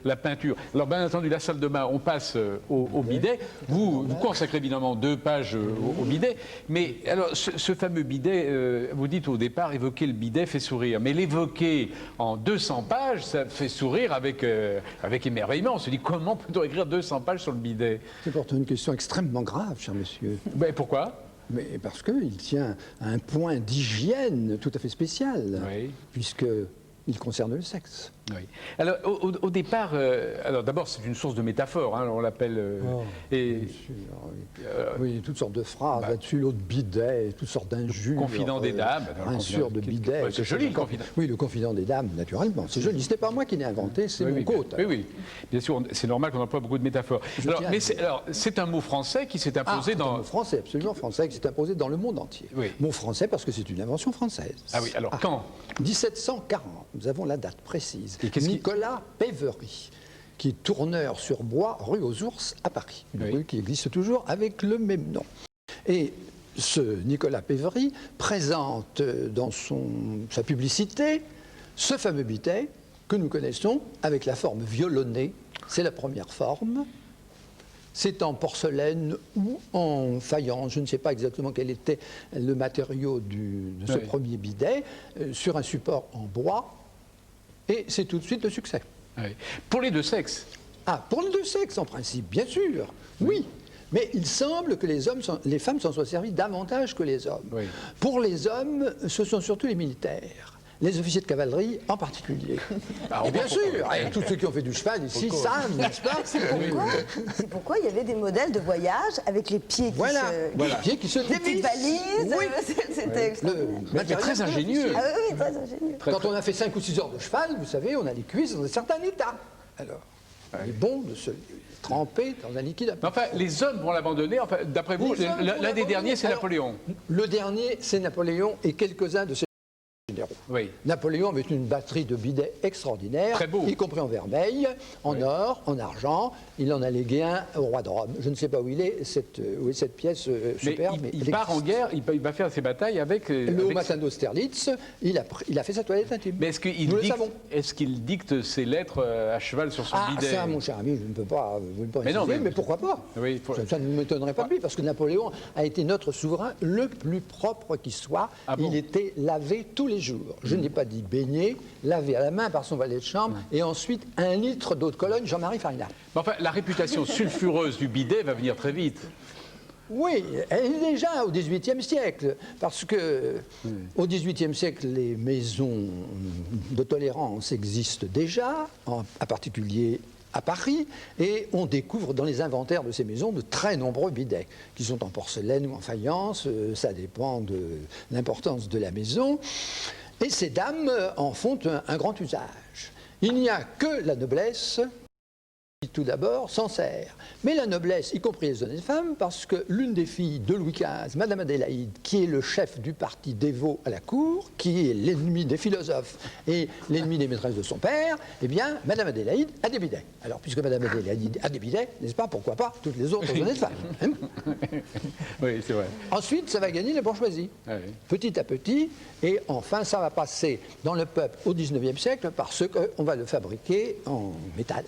la peinture. Alors bien entendu, la salle de bain, on passe au bidet. Vous consacrez évidemment 2 pages au bidet. Mais alors, ce fameux bidet, vous dites au départ, évoquer le bidet fait sourire. Mais l'évoquer en 200 pages, ça fait sourire avec émerveillement. On se dit, comment peut-on écrire 200 pages sur le bidet? C'est pourtant une question extrêmement grave, cher monsieur. Ben, pourquoi? Mais parce qu'il tient à un point d'hygiène tout à fait spécial, Oui. puisqu'il concerne le sexe. Oui. Alors, au départ, alors d'abord, c'est une source de métaphore, hein, on l'appelle. Bien sûr, oui. Oui, toutes sortes de phrases là-dessus, l'autre bidet, toutes sortes d'injures. Confident des dames. Injures de bidet. C'est joli, le confident. Oui, le confident des dames, naturellement. C'est joli. Ce n'est pas moi qui l'ai inventé, c'est mon côte. Oui, oui. Bien sûr, c'est normal qu'on emploie beaucoup de métaphores. Alors, c'est un mot français qui s'est imposé dans. C'est un mot français, absolument français, qui s'est imposé dans le monde entier. Oui. Mot français parce que c'est une invention française. Ah oui, alors quand? 1740, nous avons la date précise. Et Nicolas Pévery, qui est tourneur sur bois, rue aux Ours, à Paris. Une rue qui existe toujours avec le même nom. Et ce Nicolas Pévery présente dans sa publicité ce fameux bidet que nous connaissons avec la forme violonnée. C'est la première forme. C'est en porcelaine ou en faïence, je ne sais pas exactement quel était le matériau de ce premier bidet, sur un support en bois. Et c'est tout de suite le succès. Oui. Pour les 2 sexes? Ah, pour les 2 sexes, en principe, bien sûr, oui. Mais il semble que les femmes s'en soient servies davantage que les hommes. Oui. Pour les hommes, ce sont surtout les militaires. Les officiers de cavalerie en particulier. Et bien sûr, tous ceux qui ont fait du cheval ici savent, n'est-ce pas? C'est pourquoi il y avait des modèles de voyage avec les pieds qui les pieds qui se des petites valises. Oui. C'était extraordinaire. Mais très ingénieux. Ah oui, très ingénieux. Quand on a fait 5 ou 6 heures de cheval, vous savez, on a les cuisses dans un certain état. Alors, il est bon de se tremper dans un liquide. Enfin, les hommes vont l'abandonner. Enfin, d'après vous, l'un des derniers, c'est Napoléon. Le dernier, c'est Napoléon et quelques-uns de ses généraux. Oui. Napoléon avait une batterie de bidets extraordinaire, très beau, y compris en vermeil, en or, en argent. Il en a légué un au roi de Rome. Je ne sais pas où est cette pièce superbe. Mais il part en guerre, il va faire ses batailles avec... Le haut matin d'Austerlitz, il a fait sa toilette intime. Mais est-ce qu'il dicte ses lettres à cheval sur son bidet? Ça, mon cher ami, je ne peux pas vous le préciser, mais pourquoi pas? Oui, ça ne m'étonnerait pas de lui, parce que Napoléon a été notre souverain le plus propre qui soit. Il était lavé tous les jours. Je n'ai pas dit baigner, lavé à la main par son valet de chambre, et ensuite 1 litre d'eau de Cologne, Jean-Marie Farina. Mais enfin, la réputation sulfureuse du bidet va venir très vite. Oui, elle est déjà au XVIIIe siècle, parce que au XVIIIe siècle, les maisons de tolérance existent déjà, en particulier à Paris, et on découvre dans les inventaires de ces maisons de très nombreux bidets, qui sont en porcelaine ou en faïence, ça dépend de l'importance de la maison. Et ces dames en font un grand usage. Il n'y a que la noblesse qui, tout d'abord, s'en sert. Mais la noblesse, y compris les honnêtes femmes, parce que l'une des filles de Louis XV, Madame Adélaïde, qui est le chef du parti dévot à la cour, qui est l'ennemi des philosophes et l'ennemi des maîtresses de son père, eh bien, Madame Adélaïde a des bidets. Alors, puisque Madame Adélaïde a des bidets, n'est-ce pas, pourquoi pas toutes les autres honnêtes femmes, hein? Oui, c'est vrai. Ensuite, ça va gagner la bourgeoisie, petit à petit, et enfin, ça va passer dans le peuple au XIXe siècle parce qu'on va le fabriquer en métal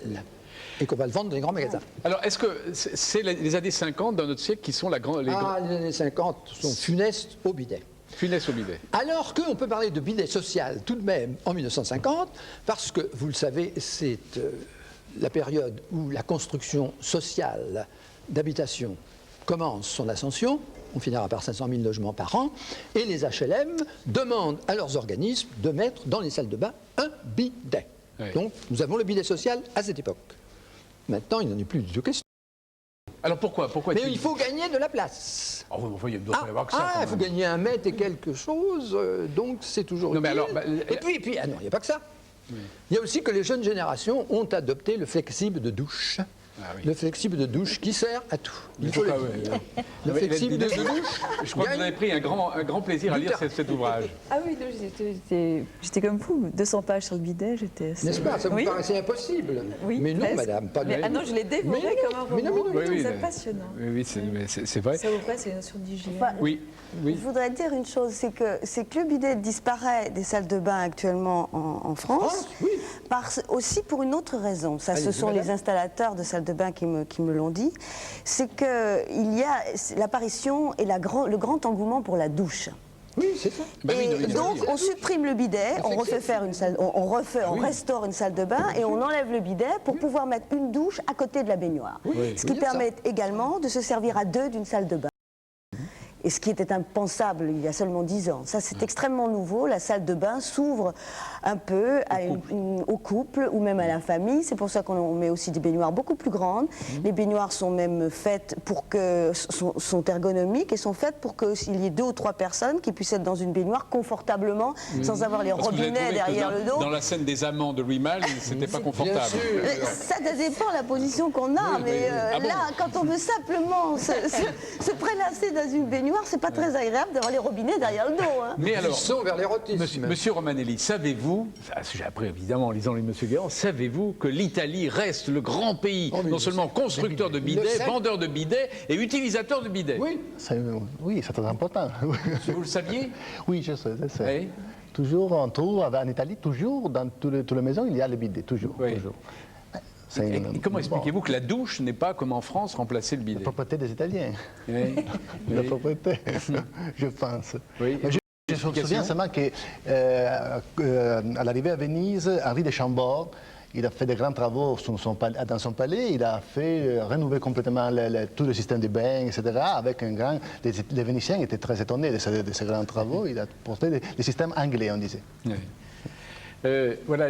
et qu'on va le vendre dans les grands magasins. Alors, est-ce que c'est les années 50 dans notre siècle qui sont les années 50 sont funestes au bidet. Funestes au bidet. Alors qu'on peut parler de bidet social tout de même en 1950, parce que, vous le savez, c'est la période où la construction sociale d'habitation commence son ascension. On finira par 500 000 logements par an, et les HLM demandent à leurs organismes de mettre dans les salles de bain un bidet. Oui. Donc, nous avons le bidet social à cette époque. Maintenant, il n'en est plus du tout question. Alors pourquoi Mais il faut gagner de la place. Oh, il ne doit pas y avoir que ça. Il faut gagner 1 mètre et quelque chose, donc c'est toujours utile. Et puis, non, il n'y a pas que ça. Oui. Il y a aussi que les jeunes générations ont adopté le flexible de douche. oui. Le flexible de douche qui sert à tout. Il faut le dire. Le Mais flexible de le bidet douche. Je crois que vous avez pris un grand plaisir à lire cet ouvrage. Ah oui, non, j'étais comme fou. 200 pages sur le bidet, j'étais assez... N'est-ce pas? Ça vous Oui. paraissait impossible. Oui, mais non, presque. madame, pas de. Ah non, je l'ai dévoré Mais non, comme un roman. mais non, mais non, Oui, oui, C'est mais- passionnant. Oui, c'est vrai. Ça ouvrait, c'est une notion d'hygiène. Enfin, Oui, oui. Je voudrais dire une chose, c'est que le bidet disparaît des salles de bain actuellement en France, aussi pour une autre raison. Ça, ce sont les installateurs de salles de bain qui me l'ont dit. C'est qu'il y a l'apparition et le grand engouement pour la douche. Oui, c'est ça. Bah oui, Et oui, donc, on supprime le bidet, on refait faire une salle, on restaure une salle de bain et on enlève le bidet pour pouvoir mettre une douche à côté de la baignoire. Ce qui Oui, permet également de se servir à deux d'une salle de bain. Et ce qui était impensable il y a seulement 10 ans. Ça, c'est extrêmement nouveau. La salle de bain s'ouvre un peu au couple ou même à la famille. C'est pour ça qu'on met aussi des baignoires beaucoup plus grandes. Les baignoires sont même faites sont ergonomiques et sont faites pour qu'il y ait 2 ou 3 personnes qui puissent être dans une baignoire confortablement sans avoir les Parce que vous avez robinets trouvé que derrière le dos. Dans la scène des amants de Louis Malle, c'était pas confortable. Ça dépend de la position qu'on a, Oui, mais ah bon. là, quand on veut simplement se prélasser dans une baignoire, c'est pas très agréable d'avoir les robinets derrière le dos. Hein. Mais Ils alors, sont vers l'érotisme. Monsieur Romanelli, savez-vous, j'ai appris évidemment en lisant les Monsieur Guéant, savez-vous que l'Italie reste le grand pays, mais non je seulement sais. constructeur de Le bidets, sait. vendeur de bidets et utilisateur de bidets? Oui. Oui, c'est très important. Vous le saviez? Oui, je sais. Oui. Toujours, on trouve en Italie, toujours, dans toutes les maisons, il y a le bidet, toujours. Oui. toujours. Et comment expliquez-vous que la douche n'est pas, comme en France, remplacé le La bidet? propriété des Italiens. Oui. La Oui. propriété, je pense. Oui. Mais je me souviens seulement qu'à l'arrivée à Venise, Henri de Chambord, il a fait de grands travaux dans son palais. Il a fait rénover complètement tout le système de bains, etc. Avec un grand. Les Vénitiens étaient très étonnés de ces grands travaux. Il a porté le système anglais, on disait. Oui. Voilà.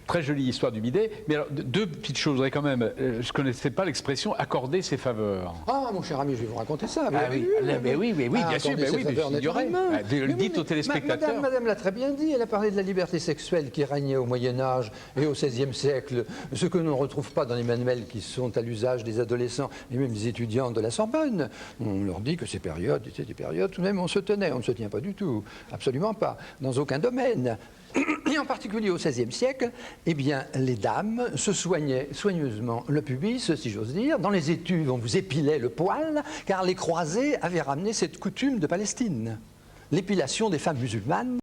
Très jolie histoire du bidet. Mais alors, 2 petites choses, je voudrais quand même. Je ne connaissais pas l'expression accorder ses faveurs. Ah, mon cher ami, je vais vous raconter ça. Vous Ah l'avez oui, vu, mais oui, bien sûr, accorder ses mais faveurs j'ignorais. naturellement. Ah, le dites aux téléspectateurs. Madame l'a très bien dit, elle a parlé de la liberté sexuelle qui régnait au Moyen-Âge et au XVIe siècle, ce que l'on ne retrouve pas dans les manuels qui sont à l'usage des adolescents et même des étudiants de la Sorbonne. On leur dit que ces périodes étaient des périodes, tout de même on se tenait, on ne se tient pas du tout, absolument pas, dans aucun domaine. Et en particulier au XVIe siècle, eh bien, les dames se soignaient soigneusement le pubis, si j'ose dire. Dans les étuves, on vous épilait le poil, car les croisés avaient ramené cette coutume de Palestine. L'épilation des femmes musulmanes